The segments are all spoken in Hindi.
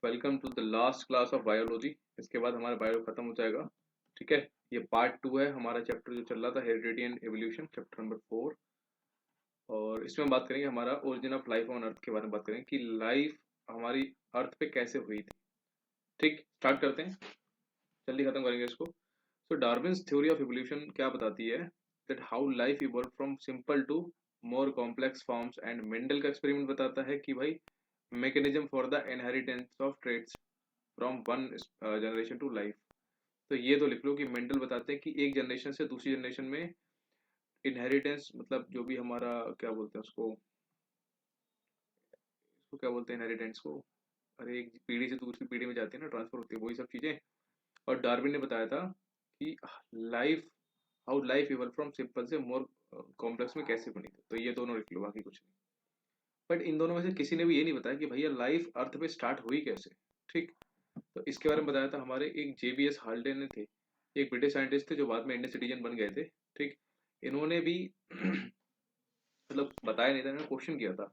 Welcome to the last class of biology. इसके बाद हमारा बायो खत्म हो जाएगा। ठीक है, ये पार्ट 2 है हमारा चैप्टर जो चल रहा था heredity and evolution, chapter number 4। और इसमें हम बात करेंगे हमारा origin of life on earth के बारे में बात करेंगे कि लाइफ हमारी अर्थ पे कैसे हुई थी। ठीक, स्टार्ट करते हैं, जल्दी खत्म करेंगे इसको। So Darwin's theory of evolution क्या बताती है that how life evolve from simple to more complex forms, and Mendel का एक्सपेरिमेंट बताता है कि भाई mechanism for the inheritance of traits from one generation to life. तो ये तो लिख लो कि मेंडल बताते हैं कि एक जनरेशन से दूसरी जनरेशन में इनहेरिटेंस, मतलब जो भी हमारा क्या बोलते हैं उसको, इसको क्या बोलते हैं इनहेरिटेंस को, अरे एक पीढ़ी से दूसरी पीढ़ी में जाती है ना, ट्रांसफर होती है, वही सब चीजें। और डार्विन ने बताया था कि life, how life evolve from simple से मोर कॉम्प्लेक्स में कैसे बनी थी। तो ये दोनों लिख लो, बाकी कुछ नहीं। बट इन दोनों में से किसी ने भी ये नहीं बताया कि भैया लाइफ अर्थ पे स्टार्ट हुई कैसे। ठीक, तो इसके बारे में बताया था हमारे एक जेबीएस हाल्डे ने थे, एक ब्रिटिश साइंटिस्ट थे जो बाद में इंडियन सिटीजन बन गए थे। ठीक, इन्होंने भी मतलब बताया नहीं था, इन्होंने क्वेश्चन किया था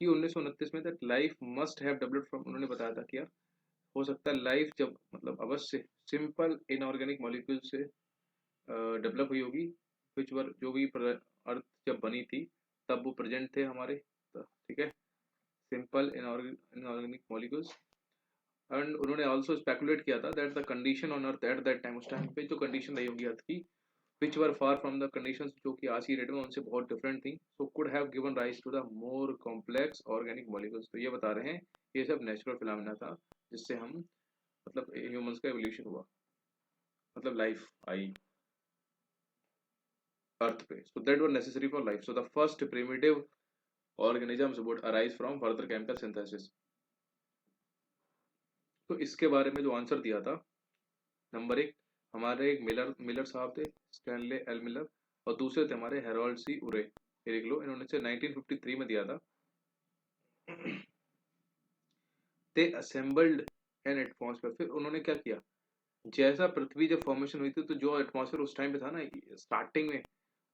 कि 1929 में that life must have developed from, उन्होंने बताया था कि यार हो सकता है लाइफ जब मतलब अवश्य सिंपल इनऑर्गेनिक मॉलिक्यूल से डेवलप हुई होगी, विच वर जो भी अर्थ जब बनी थी तब वो प्रेजेंट थे हमारे। तो ठीक है, सिंपल इनऑर्गेनिक मॉलिक्यूल्स। एंड उन्होंने ऑल्सो स्पेकुलेट किया था that the condition on earth at that time, उस टाइम पे जो कंडीशन रही होगी अर्थ की, विच वर फार फ्रॉम द कंडीशंस जो कि आज की डेट में उनसे बहुत डिफरेंट थी, so could have given rise to the more complex organic molecules. तो ये बता रहे हैं ये सब नेचुरल फिनोमेना था जिससे हम मतलब ह्यूमंस का एवोल्यूशन हुआ, मतलब लाइफ आई अर्थ पे, so that were necessary for life, so the first primitive organisms would arise from further chemical synthesis। तो इसके बारे में जो आंसर दिया था, नंबर एक हमारे एक मिलर मिलर साहब थे, स्टैनले एल मिलर। और दूसरे थे हमारे हेरोल्ड सी उरे। ये देख लो, इन्होंने से 1953 में दिया था। दे असेंबल्ड एन एटमॉस्फेयर, फिर उन्होंने क्या किया, जैसा पृथ्वी जब फॉर्मेशन हुई थी तो जो एटमॉस्फेयर उस टाइम पे था ना स्टार्टिंग में,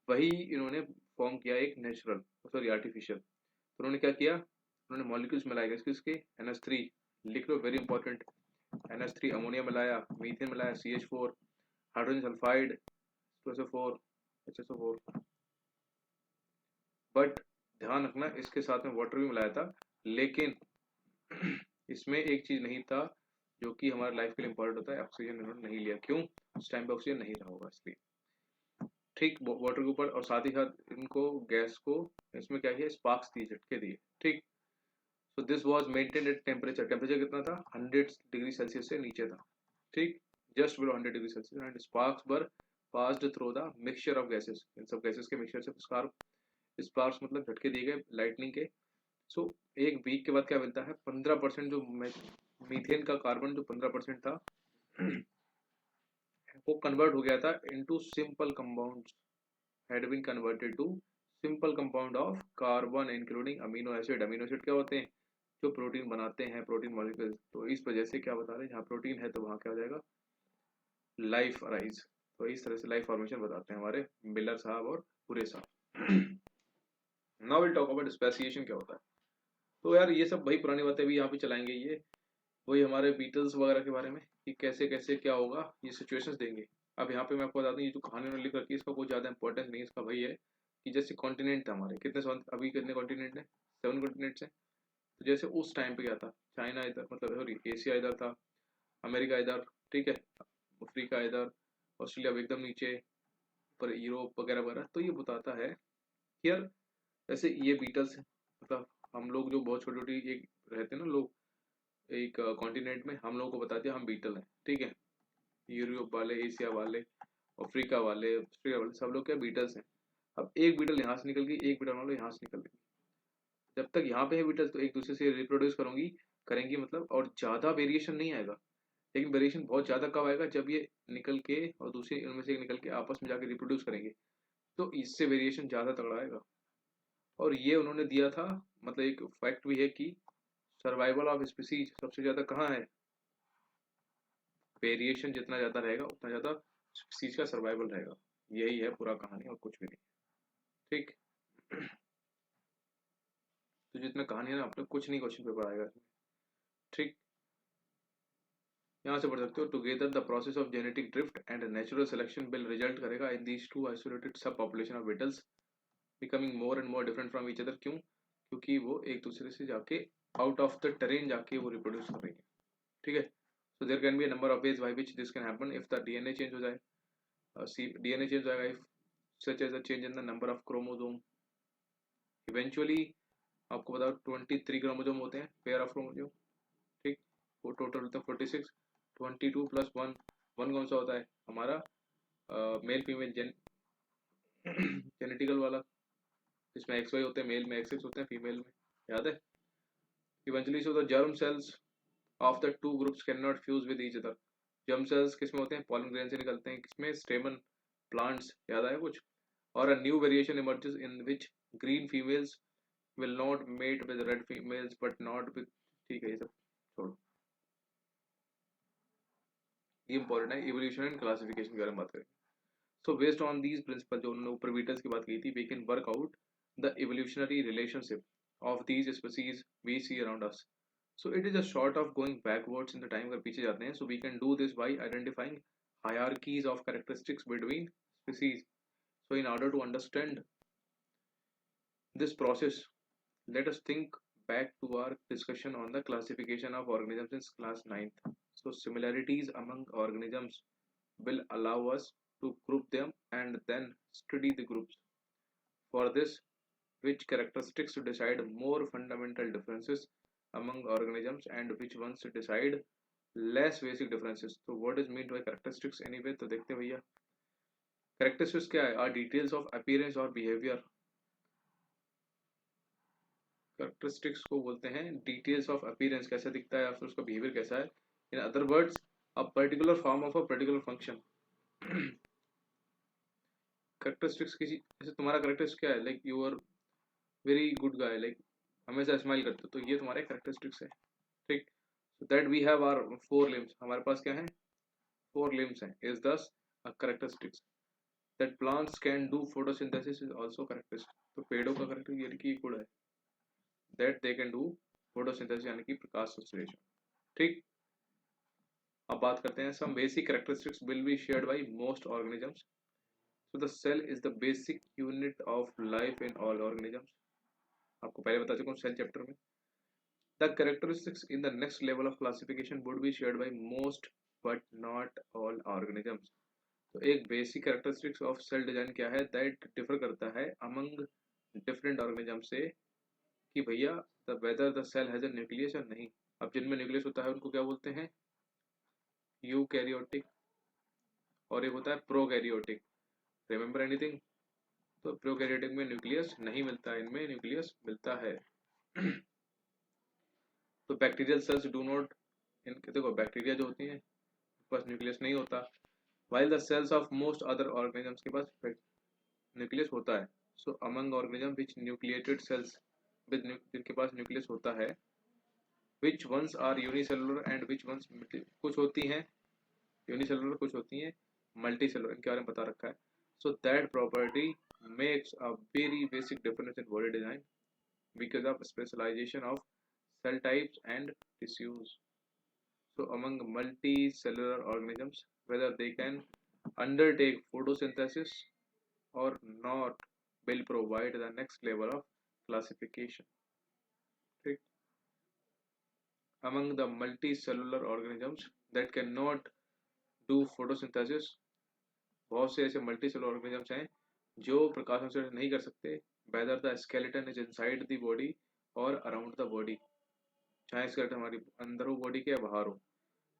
वही इन्होंने फॉर्म किया एक नेचुरल, सॉरी आर्टिफिशियल। तो उन्होंने क्या किया, उन्होंने मॉलिक्यूल्स मिलाए गए किसके, NH3, लिख लो वेरी इंपॉर्टेंट, NH3 अमोनिया मिलाया, मीथेन मिलाया, CH4, hydrogen sulphide, SO4, HSO4। But ध्यान रखना इसके साथ में वाटर भी मिलाया था, लेकिन इसमें एक चीज नहीं था जो कि हमारे लाइफ के लिए इंपॉर्टेंट होता है, ऑक्सीजन इन्होंने नहीं लिया। क्यों, उस टाइम पे ऑक्सीजन नहीं रहा होगा इसलिए। ठीक, वाटर के ऊपर, और साथ ही साथ इनको गैस को इसमें क्या किया, स्पार्क्स दिए, झटके दिए। ठीक, so this was maintained at temperature, temperature कितना था, 100 डिग्री सेल्सियस से नीचे था। ठीक, just below 100 degree Celsius, and sparks were passed through the mixture of gases, इन सब गैसेस के मिक्सचर से स्पार्क्स मतलब झटके दिए गए लाइटनिंग के। सो एक वीक के बाद क्या मिलता है, 15% जो मीथेन का कार्बन जो 15% था वो कन्वर्ट हो गया था into simple compounds, had been converted to simple compound of carbon including amino acid। Amino acid क्या होते हैं, जो प्रोटीन बनाते हैं, प्रोटीन मॉलिक्यूल। तो इस वजह से क्या बता रहे हैं, जहाँ प्रोटीन है तो वहाँ क्या हो जाएगा, लाइफ अराइज। तो इस तरह से लाइफ फॉर्मेशन बताते हैं हमारे मिलर साहब और पूरे साहब। Now will talk about speciation क्या होता है। तो यार ये सब भाई पुरानी बातें भी यहाँ पे चलाएंगे, ये वही हमारे बीटल्स वगैरह के बारे में कि कैसे कैसे क्या होगा, ये सिचुएशंस देंगे। अब यहाँ पे मैं आपको बता दूं, ये जो कहानी उन्होंने लिख रखी है इसका कोई ज्यादा इंपॉर्टेंस नहीं है, इसका भाई है कि जैसे कॉन्टिनेंट था हमारे, अभी कितने कॉन्टिनेंट है, 7 कॉन्टिनेंट्स हैं। तो जैसे उस टाइम पे क्या था, चाइना इधर, मतलब सॉरी एशिया इधर था, अमेरिका इधर, ठीक है, अफ्रीका इधर, ऑस्ट्रेलिया एकदम नीचे, पर यूरोप वगैरह वगैरह। तो ये बताता है कि यार जैसे ये बीटल्स, मतलब हम लोग जो बहुत छोटी छोटी एक रहते हैं ना लोग एक कॉन्टिनेंट में, हम लोगों को बता दिया हम बीटल हैं। ठीक है, यूरोप वाले, एशिया वाले, अफ्रीका वाले, ऑस्ट्रेलिया वाले, सब लोग क्या बीटल्स हैं। अब एक बीटल यहाँ से निकल गई, एक बीटल मान लो यहाँ से निकल गई, जब तक यहाँ पे है बीटल तो एक दूसरे से रिप्रोड्यूस करूंगी करेंगी, मतलब और ज्यादा वेरिएशन नहीं आएगा। लेकिन वेरिएशन बहुत ज्यादा कब आएगा, जब ये निकल के और दूसरे इनमें से एक निकल के आपस में जाके रिप्रोड्यूस करेंगे, तो इससे वेरिएशन ज्यादा तगड़ा आएगा। और ये उन्होंने दिया था, मतलब एक फैक्ट भी है कि सर्वाइवल ऑफ स्पीसीज सबसे ज्यादा कहाँ है, वेरिएशन जितना ज्यादा रहेगा उतना ज्यादा स्पीसीज का सर्वाइवल रहेगा। यही है पूरा कहानी और कुछ भी नहीं। ठीक, तो जितना कहानी है ना, आपने कुछ नहीं क्वेश्चन पेपर आएगा इसमें। ठीक, यहाँ से पढ़ सकते हो, together the process of genetic drift and natural selection will result करेगा in these two isolated sub population of beetles becoming more and more different from each other. क्यों? क्योंकि वो एक दूसरे से जाके आउट ऑफ द टेरेन जाके वो रिप्रोड्यूस कर रही है। ठीक है, so there can be a number of ways by which this can happen. If the DNA change हो जाए, डीएनए चेंज हो जाएगा, if such as a change in the number of chromosome, eventually आपको बताओ 23 क्रोमोसोम होते हैं, पेयर ऑफ क्रोमोसोम। ठीक, वो टोटल होता है 46, 22 प्लस 1, 1 कौन सा होता है हमारा मेल फीमेल जेनेटिकल वाला, इसमें एक्स वाई होते हैं, मेल में एक्स एक्स होते हैं, फीमेल में, याद है। Eventually so the germ cells of the two groups can not fuse with each other. Germ cells किसमें होते हैं? पॉलन ग्रेन से निकलते हैं, किसमें? स्टेमन प्लांट्स, याद आया कुछ। और a new variation emerges in which green females will not mate with red females but not with, ठीक है ये सब छोड़ो, ये इंपॉर्टेंट है, इवोल्यूशन एंड क्लासिफिकेशन के बारे में बात करें। So based on these principles, जो उन्होंने ऊपर बीटल्स की बात की थी, we can work out the evolutionary relationship of these species we see around us. So it is a sort of going backwards in the time, अगर पीछे जाते हैं, so we can do this by identifying hierarchies of characteristics between species. So in order to understand this process, let us think back to our discussion on the classification of organisms in class 9th. So similarities among organisms will allow us to group them and then study the groups. For this, which characteristics decide more fundamental differences among organisms and which ones decide less basic differences. So what is meant by characteristics anyway? तो देखते हैं भैया, characteristics क्या है? Are details of appearance or behavior. Characteristics को बोलते हैं details of appearance, कैसा दिखता है या फिर उसका behavior कैसा है. In other words, a particular form of a particular function. Characteristics किसी, जैसे तुम्हारा characteristics क्या है? Like you are very good guy, like हमेशा स्माइल करते हो, तो ये तुम्हारे characteristics है. ठीक, so that we have our 4 limbs, हमारे पास क्या है? 4 limbs हैं, is thus a characteristics. That plants can do photosynthesis is also characteristic. तो पेड़ों का characteristic यानी कि गुण है, that they can do photosynthesis यानी कि प्रकाश संश्लेषण. ठीक, अब बात करते हैं, some basic characteristics will be shared by most organisms. So the cell is the basic unit of life in all organisms. आपको पहले बता चुका हूँ सेल चैप्टर में. The characteristics in the next level of classification would be shared by most but not all organisms. तो एक basic characteristics of cell design क्या है? दैट डिफर करता है अमंग डिफरेंट ऑर्गेनिज्म से, कि भैया the whether the cell has a nucleus या नहीं. अब जिनमें न्यूक्लियस होता है उनको क्या बोलते हैं? यूकैरियोटिक, और एक होता है प्रोकैरियोटिक. Remember anything? तो प्रोकैरियोटिक में न्यूक्लियस नहीं मिलता है, इनमें न्यूक्लियस मिलता है. तो बैक्टीरियल सेल्स डू नॉट, इनके देखो बैक्टीरिया जो होती हैं पास न्यूक्लियस नहीं होता, while the cells of most other organisms के पास न्यूक्लियस होता है. So among organisms which nucleated cells with जिनके पास न्यूक्लियस होता है, which ones are unicellular and which ones कुछ होती हैं यूनिसेलुलर, कुछ होती हैं मल्टीसेलुलर, इनके बारे में बता रखा है. So that property makes a very basic difference in body design because of specialization of cell types and tissues. So among multicellular organisms, whether they can undertake photosynthesis or not will provide the next level of classification. ठीक, among the multicellular organisms that cannot do photosynthesis, बहुत से ऐसे multicellular organisms हैं जो प्रकाश संश्लेषण नहीं कर सकते, whether the skeleton is inside the body or around the body, चाहे skeleton हमारी अंदर हो बॉडी के या बाहर हो,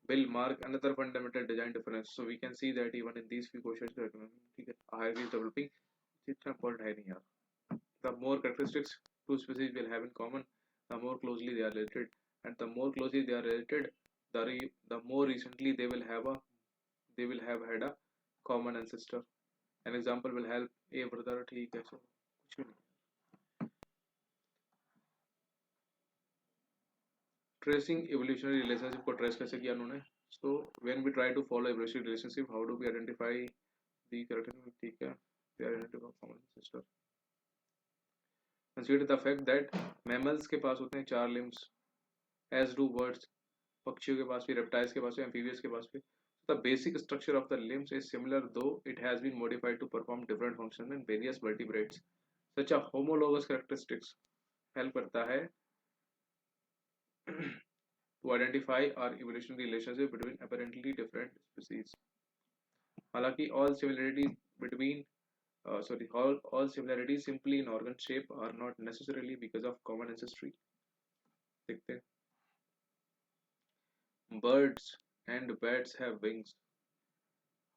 will mark another fundamental design difference. So we can see that even in these few questions, ठीक है, hierarchy is developing. इतना important है नहीं यार. The more characteristics two species will have in common, the more closely they are related, and the more closely they are related, the more recently they will have had a common ancestor. An example will help a brother. ठीक है, so कुछ भी नहीं. Tracing evolutionary relationship को trace कैसे किया उन्होंने? So when we try to follow evolutionary relationship, how do we identify the characteristics? ठीक है, they are identified common ancestor. Consider the fact that mammals के पास होते हैं 4 limbs, as do birds. पक्षियों के पास भी, रेप्टाइल्स के पास भी, एम्फीबियस के पास भी. The basic structure of the limbs is similar, though it has been modified to perform different functions in various vertebrates. Such a homologous characteristics help करता है to identify our evolutionary relationship between apparently different species. हालांकि all similarities simply in organ shape are not necessarily because of common ancestry. देखते हैं. Birds and bats have wings.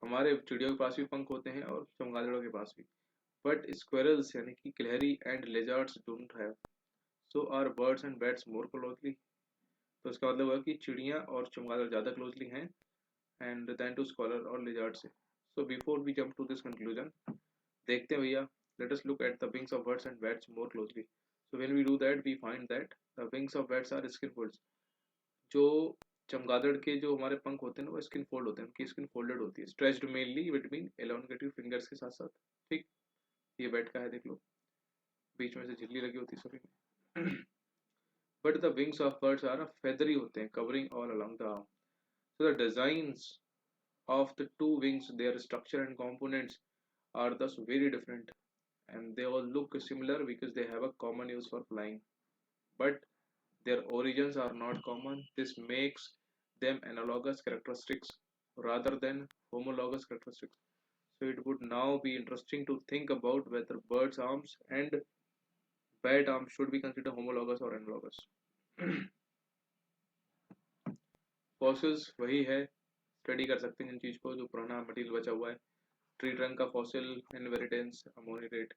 हमारे चिड़ियों के पास भी पंख होते हैं और चमगादड़ों के पास भी. But squirrels यानी कि गिलहरी and lizards don't have. So are birds and bats more closely. तो इसका मतलब हुआ कि चिड़िया और चमगादड़ ज़्यादा क्लोजली हैं and than to squirrel और lizard से. So before we jump to this conclusion, देखते हैं भैया. Let us look at the wings of birds and bats more closely. So when we do that, we find that the wings of bats are skin folds. जो चमगादड़ के जो हमारे पंख होते हैं ना वो स्किन फोल्ड होते हैं, उनकी स्किन फोल्डेड होती है, stretched mainly between elongated fingers के साथ साथ. ठीक, ये बैट का है, देख लो बीच में से झिल्ली लगी होती है सभी में. But the wings of birds are feathery होते हैं, covering all along the arm. So the designs of the two wings, their structure and components are thus very different, and they all look similar because they have a common use for flying, but their origins are not common. This makes them analogous characteristics rather than homologous characteristics. So it would now be interesting to think about whether birds' arms and bat arms should be considered homologous or analogous. Fossils वही है, स्टडी कर सकते हैं इन चीज को, जो पुराना मटेरियल बचा हुआ है. ट्री ट्रंक का fossil, inheritance, ammonite.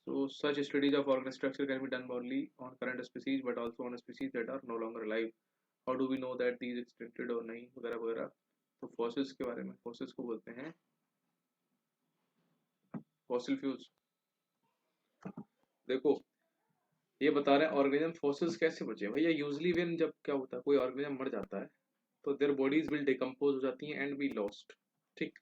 So such studies of organ structure can be done not only on current species but also on species that are no longer alive. How do we know that these extincted और नहीं वगैरह वगैरह. तो fossils के बारे में, fossils को बोलते हैं fossil fuels. देखो ये बता रहे हैं ऑर्गेनिज्म फॉसिल्स कैसे बचे भैया. यूजली व्हेन जब क्या होता है, कोई ऑर्गेनिज्म मर जाता है तो देयर बॉडीज विल डिकम्पोज हो जाती हैं एंड बी लॉस्ट. ठीक.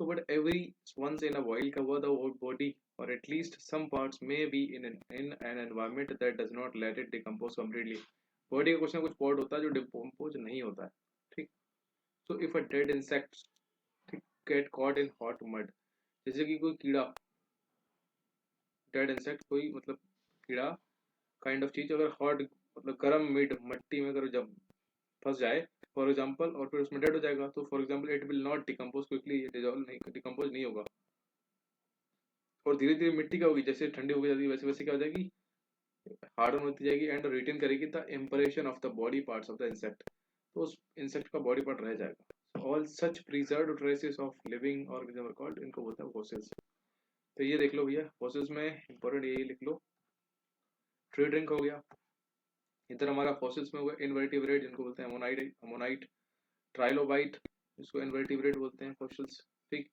So but every once in a while का हुआ the body or at least some parts may be in an environment that does not let it decompose completely. Body का कुछ ना कुछ पार्ट होता है जो डिकम्पोज नहीं होता है. ठीक. So if a dead insect get caught in hot mud, जैसे कि कोई कीड़ा, डेड इंसेक्ट कोई मतलब कीड़ा काइंड ऑफ चीज अगर हॉट मतलब गर्म मिड मट्टी में अगर जब फंस जाए फॉर एग्जाम्पल और फिर उसमें डेड हो जाएगा, तो for example it will not decompose quickly, dissolve नहीं, डिकम्पोज नहीं होगा. और धीरे धीरे मिट्टी क्या होगी, जैसे ठंडी हो जाएगी वैसे वैसे क्या हो जाएगी, हार्डन होती जाएगी एंड रिटेन करेगी the impression of the body parts of the insect. तो उस इंसेक्ट का बॉडी पार्ट रह जाएगा. All such preserved traces of living organism called, इनको बोलते हैं फॉसिल्स. तो ये देख लो भैया, फॉसिल्स में इंपॉर्टेंट ये लिख लो. ट्री ड्रिंक हो गया, इधर हमारा फॉसिल्स में हुआ इनवर्टिब्रेट जिनको बोलते हैं अमोनाइट, ट्राइलोबाइट जिसको इनवर्टिब्रेट बोलते हैं फॉसिल्स. ठीक.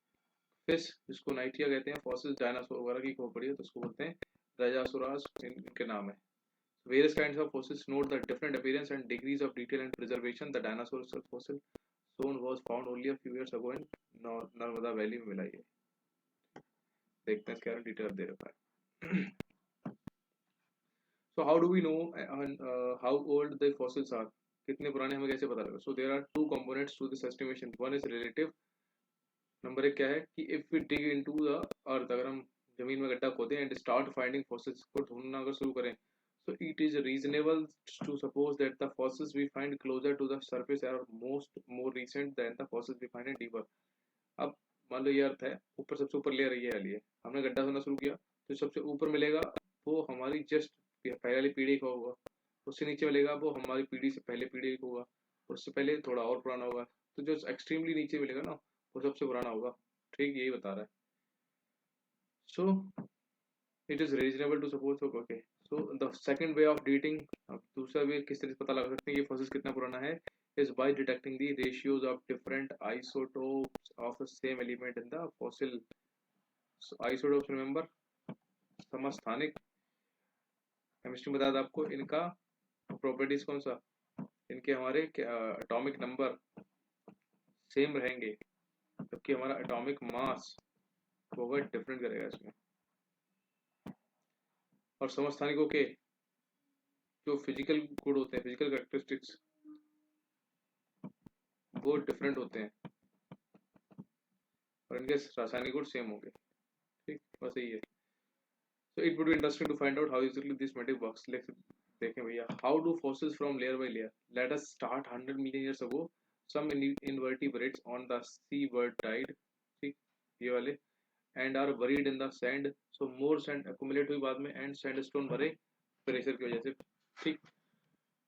फिश जिसको नाइटिया कहते हैं, फॉसिल्स डायनासोर वगैरह की खोपड़ी है तो उसको बोलते हैं राजासुरास, इनके नाम है. Various kinds of fossils note the different appearance and degrees of detail and preservation. The dinosaur fossil shown was found only a few years ago in Narmada valley में मिला. ये देखते हैं इसके डिटेल दे रखा है. So how do we know how old the fossils are? कितने पुराने हमें कैसे पता लगा? So there are two components to this estimation. One is relative. Number एक क्या है कि if we dig into the earth, अगर हम जमीन में गड्ढा खोदें and start finding fossils को ढूंढना अगर शुरू करें, so it is reasonable to suppose that the fossils we find closer to the surface are more recent than the fossils we find in deeper. अब मान लो ये अर्थ है, ऊपर सबसे ऊपर लेयर ये वाली है, हमने गड्ढा खोदना शुरू किया तो सबसे ऊपर मिलेगा वो हमारी जस्ट पहले वाली पीढ़ी का होगा, उससे नीचे मिलेगा वो हमारी पीढ़ी से पहले पीढ़ी का होगा, उससे पहले थोड़ा और पुराना होगा, तो जो एक्सट्रीमली नीचे मिलेगा ना वो सबसे पुराना होगा. ठीक, यही बता रहा है. So it is reasonable to suppose. Okay, so the second way of dating, अब दूसरा वे किस तरह से पता लगा सकते हैं ये फॉसिल्स कितना पुराना है, is by detecting the ratios of different isotopes of the same element in the fossil. So isotopes, remember, समस्थानिक. केमिस्ट्री में बता था आपको इनका प्रॉपर्टीज कौन सा, इनके हमारे एटॉमिक नंबर सेम रहेंगे जबकि हमारा एटॉमिक मास होगा डिफरेंट करेगा इसमें. और समस्थानिकों के जो फिजिकल गुण होते हैं, फिजिकल कैरेक्टरिस्टिक्स, वो डिफरेंट होते हैं और इनके रासायनिक गुण सेम होंगे। ठीक, बस यही है। So it would be interesting to find out how exactly this matrix works. Let's देखें भैया, how do fossils from layer by layer? Let us start 100 million years ago. Some invertebrates on the seabird died. ठीक, ये वाले and are buried in the sand. So more sand accumulate हुई बाद में and sandstone भरे प्रेशर की वजह से। ठीक,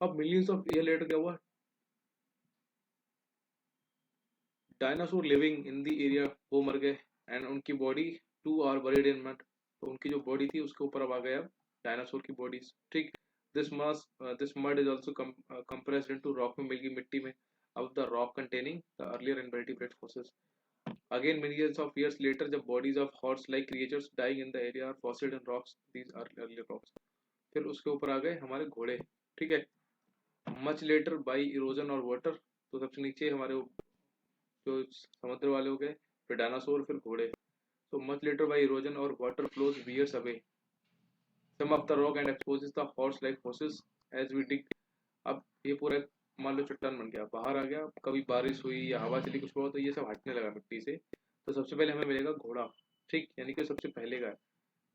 अब millions of year later क्या हुआ? Dinosaur living in the area वो मर गए एंड उनकी body too are buried in mud. तो उनकी जो बॉडी थी उसके ऊपर अब आ गया डायनासोर की बॉडीज। ठीक, this mud is also compressed into rock में मिल गई मिट्टी में अब the rock containing the earlier invertebrate fossils. Again millions of years later जब bodies of horse like creatures dying in the area are fossilised in rocks these are earlier rocks. फिर उसके ऊपर आ गए हमारे घोड़े। ठीक है, मच लेटर बाई इरोजन और वाटर। तो सबसे नीचे हमारे जो समुद्र वाले हो गए, फिर डायनासोर, फिर घोड़े। So much later by erosion or water flows veers away some of the rock and exposes the horse-like fossils as we dig। अब ये पूरा मान लो चट्टान बन गया, बाहर आ गया, कभी बारिश हुई या हवा चली कुछ हुआ तो ये सब हटने लगा मिट्टी से। तो सबसे पहले हमें मिलेगा घोड़ा। ठीक, यानी कि सबसे पहले का है,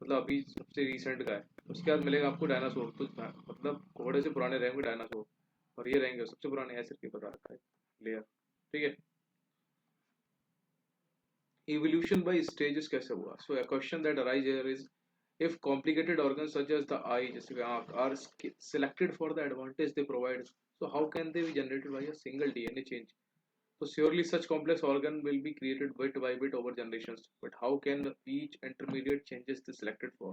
मतलब अभी सबसे रिसेंट का है। उसके बाद मिलेगा आपको डायनासोर। तो मतलब घोड़े से पुराने रहेंगे डायनासोर और ये रहेंगे सबसे पुराने, ऐसे करके बता रखा है लेयर। ठीक है, evolution by stages कैसे हुआ? So a question that arises here is if complicated organs such as the eye जैसे कि आँख are selected for the advantage they provide, so how can they be generated by a single DNA change? So surely such complex organ will be created bit by bit over generations, but how can each intermediate changes they selected for?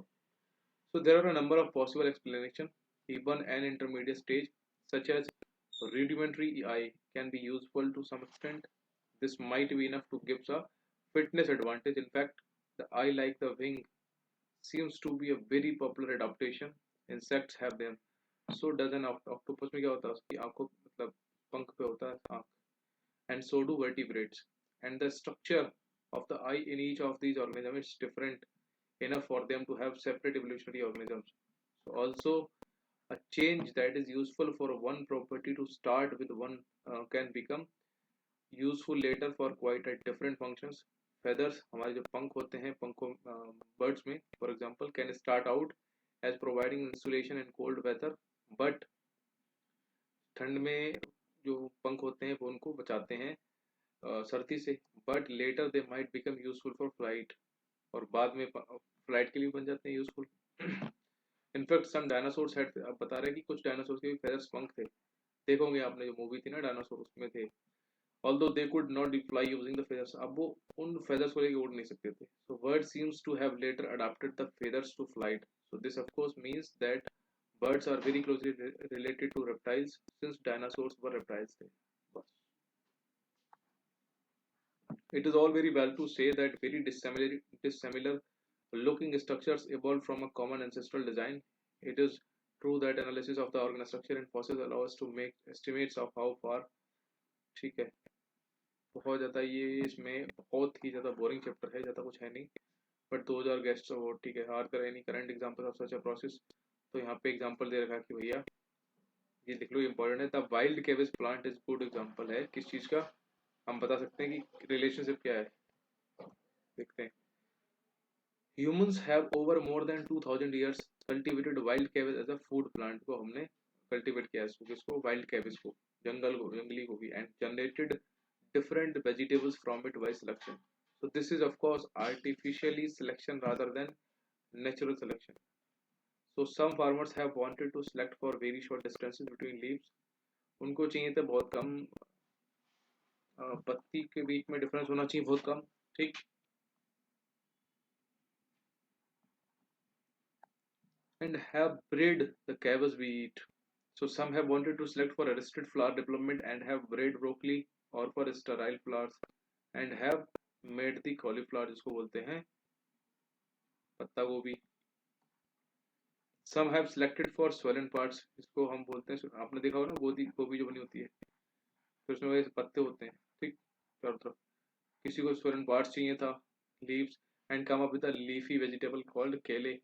So there are a number of possible explanations. Even an intermediate stage such as rudimentary eye can be useful to some extent. This might be enough to give a fitness advantage. In fact, the eye like the wing seems to be a very popular adaptation. Insects have them. So does an octopus में क्या होता है उसकी आंखों मतलब पंख पे होता है आंख, and so do vertebrates. And the structure of the eye in each of these organisms is different enough for them to have separate evolutionary organisms. So also a change that is useful for one property to start with one can become useful later for quite a different functions. Feathers हमारे जो पंख होते हैं पंखों birds में for example can start out as providing insulation in cold weather, but ठंड में जो पंख होते हैं वो उनको बचाते हैं सर्दी से, but later they might become useful for flight और बाद में फ्लाइट के लिए बन जाते हैं useful. In fact some dinosaurs had, अब बता रहे हैं कि कुछ डायनासोर्स के भी फेदर्स पंख थे। देखोगे आपने जो मूवी थी ना डायनासोर उसमें थे। although they could not fly using the feathers, अब वो उन feathers को लेके उड़ नहीं सकते थे। So bird seems to have later adapted the feathers to flight. So this of course means that birds are very closely related to reptiles since dinosaurs were reptiles थे। बस it is all very well to say that very dissimilar looking structures evolved from a common ancestral design. It is true that analysis of the organ structure in fossils allow us to make estimates of how far। ठीक है, बहुत ज़्यादा ये इसमें बहुत ही ज़्यादा बोरिंग चैप्टर है, ज़्यादा कुछ है नहीं, बट 2000 गेस्ट अवार्ड। ठीक है, are there any current example of such a process? तो यहाँ पे एग्जांपल दे रखा है कि भैया ये लिख लो, इंपॉर्टेंट है। The wild cabbage plant is good example है किस चीज़ का, हम बता सकते हैं कि रिलेशनशिप क्या है। देखते हैं, humans have over more than 2000 years cultivated wild cabbage as a food plant. को हमने कल्टिवेट किया है इसको, किसको? वाइल्ड कैबेज को, जंगल को, जंगली को भी, and generated different vegetables from it by selection. So this is of course artificially selection rather than natural selection. So some farmers have wanted to select for very short distances between leaves. उनको चाहिए था बहुत कम पत्ती के बीच में डिफरेंस होना चाहिए बहुत कम। ठीक, and have bred the cabbage we eat. So some have wanted to select for arrested flower development and have bred broccoli, or for sterile flowers and have made the cauliflower जिसको बोलते हैं पत्ता गोभी। Some have selected for swollen parts, इसको हम बोलते हैं, आपने देखा होगा ना गोभी, गोभी जो बनी होती है फिर उसमें वैसे पत्ते होते हैं। ठीक, चारों तरफ। किसी को swollen parts चाहिए था, leaves, and come up with a leafy vegetable called केले।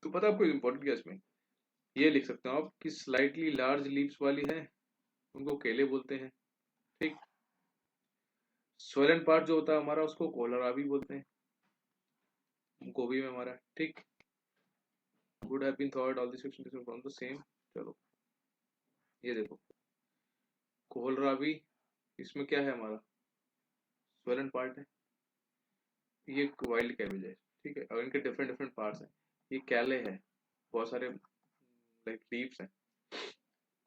तो पता है आपको इम्पोर्टेंट क्या इसमें, ये लिख सकते हो आप कि स्लाइटली लार्ज लीव्स वाली है उनको केले बोलते हैं। ठीक। स्वैलेंट पार्ट जो होता है हमारा उसको कोलराबी बोलते हैं, गोभी में हमारा। ठीक। would have been thought all these questions from the same। चलो ये देखो, कोलराबी इसमें क्या है हमारा, स्वैलेंट पार्ट है। ये वाइल्ड कैबेज है। ठीक है, और इनके डिफरेंट डिफरेंट पार्ट्स हैं। ये कैले है, बहुत सारे लाइक लीव्स हैं।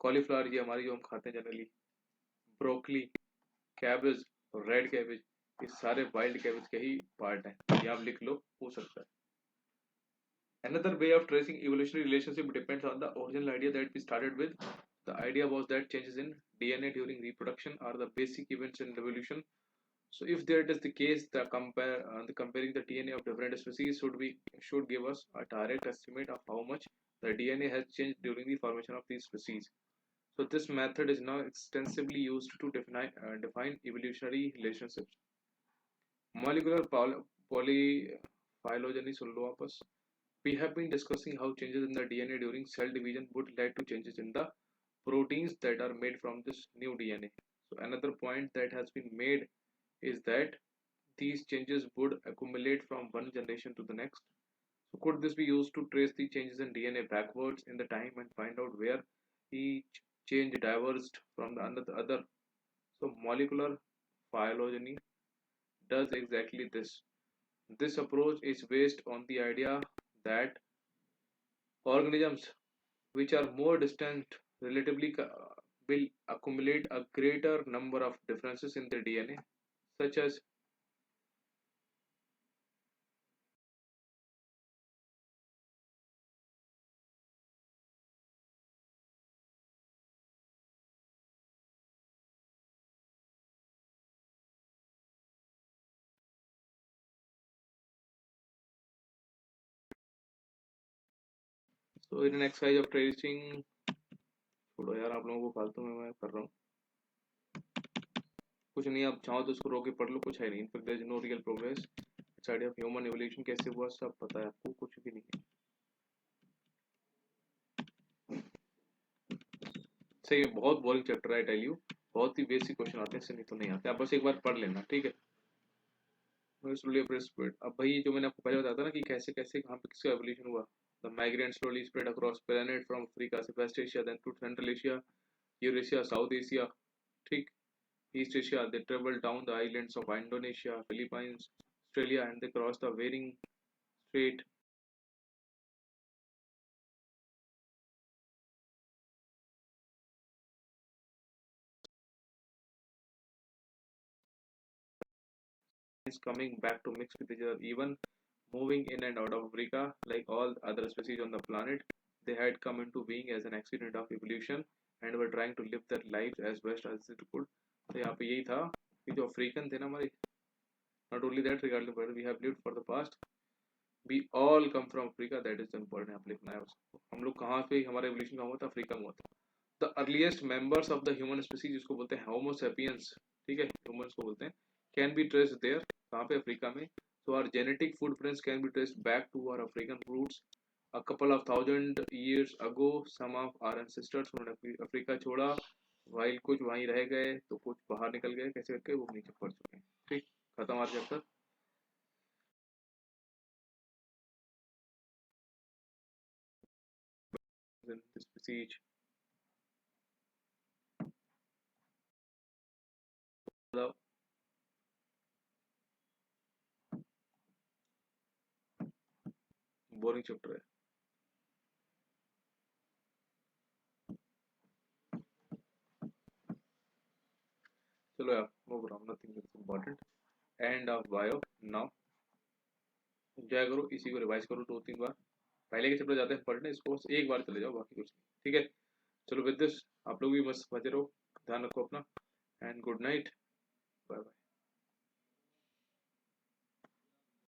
कॉलीफ्लावर ये हमारी जो हम खाते हैं जनरली। ब्रोकली, कैबेज और रेड कैबेज, ये सारे वाइल्ड कैबेज के ही पार्ट हैं। ये आप लिख लो, हो सकता है। Another way of tracing evolutionary relationship depends on the original idea that we started with. The idea was that changes in DNA during reproduction are the basic events in evolution. So, if that is the case, the comparing the DNA of different species should give us a direct estimate of how much the DNA has changed during the formation of these species. So, this method is now extensively used to define evolutionary relationships. Molecular polyphylogeny सुन लो वापस। We have been discussing how changes in the DNA during cell division would lead to changes in the proteins that are made from this new DNA. So another point that has been made is that these changes would accumulate from one generation to the next. So could this be used to trace the changes in DNA backwards in the time and find out where each change diverged from the other? So molecular phylogeny does exactly this. This approach is based on the idea that organisms which are more distant relatively will accumulate a greater number of differences in their DNA, such as so in an exercise of tracing। छोड़ो यार, आप लोगों को फालतू में मैं कर रहा हूँ। कुछ नहीं, आप चाहो तो उसको रोक के पढ़ लो, कुछ है नहीं। In fact there is no real progress. Its idea of human evolution कैसे हुआ सब पता है आपको, कुछ भी नहीं है। सही में बहुत बोरिंग चैप्टर है, आई टेल यू। बहुत ही बेसिक क्वेश्चन आते हैं, इससे नहीं तो नहीं आते। आप बस एक बार पढ़ लेना, ठीक है। अब भाई जो मैंने आपको पहले बताया था ना कि कैसे कैसे कहाँ पे किसका एवोल्यूशन हुआ। The migrant slowly spread across planet from Africa से West Asia, then to Central Asia, Eurasia, South Asia. ठीक। East Asia, they travel down the islands of Indonesia, Philippines, Australia, and they cross the Bering Strait. Is coming back to mix with each other, even moving in and out of Africa like all other species on the planet. They had come into being as an accident of evolution and were trying to live their lives as best as it could. तो यहाँ पे यही था कि जो अफ्रीकन थे ना हमारे, not only that, regardless whether we have lived for the past, we all come from Africa, that is important यहाँ पे लिखना है उसको। हम लोग कहाँ पे, हमारा एवोल्यूशन कहाँ हुआ था, अफ्रीका में हुआ था। The earliest members of the human species, जिसको बोलते हैं होमो सेपियंस, ठीक है, ह्यूमंस को बोलते हैं, कैन बी ट्रेस्ड देयर, कहाँ पे, अफ्रीका में। So our genetic footprints can be traced back to our African roots a couple of thousand years ago. Some of our ancestors उन्होंने अफ्रीका छोड़ा, while कुछ वहीं रह गए तो कुछ बाहर निकल गए, कैसे करके वो नीचे पड़ चुके हैं। ठीक, खत्म हमारा चैप्टर। species मतलब बोरिंग चैप्टर है। चलो यार, no problem, nothing is important. End of bio now. Enjoy करो, इसी को रिवाइज करो 2-3 बार। पहले के चैप्टर जाते हैं पढ़ने, इसको बस एक बार चले जाओ, बाकी कुछ नहीं, ठीक है। चलो विद दिस आप लोग भी बस बचे रहो, ध्यान रखो अपना, and good night, bye bye.